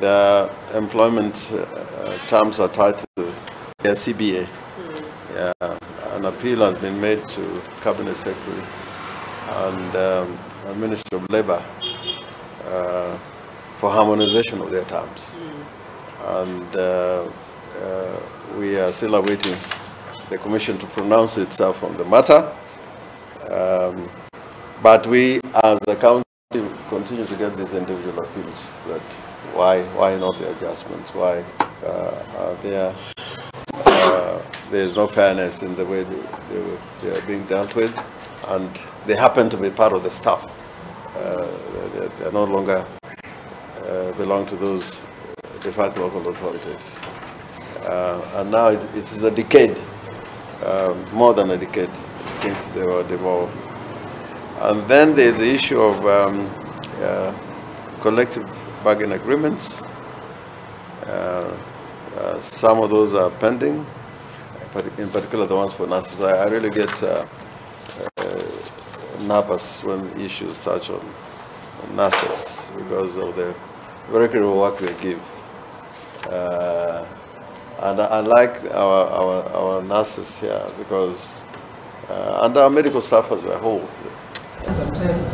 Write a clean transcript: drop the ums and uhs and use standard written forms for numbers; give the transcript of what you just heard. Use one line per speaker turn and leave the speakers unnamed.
their employment terms are tied to their CBA. Yeah, an appeal has been made to Cabinet Secretary and Minister of Labour for harmonization of their terms. And we are still awaiting the Commission to pronounce itself on the matter. But we, as a county, continue to get these individual appeals that why not the adjustments? Why there is no fairness in the way they are being dealt with, and they happen to be part of the staff. They no longer belong to those de facto local authorities. And now it is a decade, more than a decade, since they were devolved. And then there's the issue of collective bargain agreements. Some of those are pending, in particular the ones for nurses. I really get nervous when issues touch on nurses because of the very critical work they give. And I like our nurses here because, and our medical staff as a whole.
Sometimes.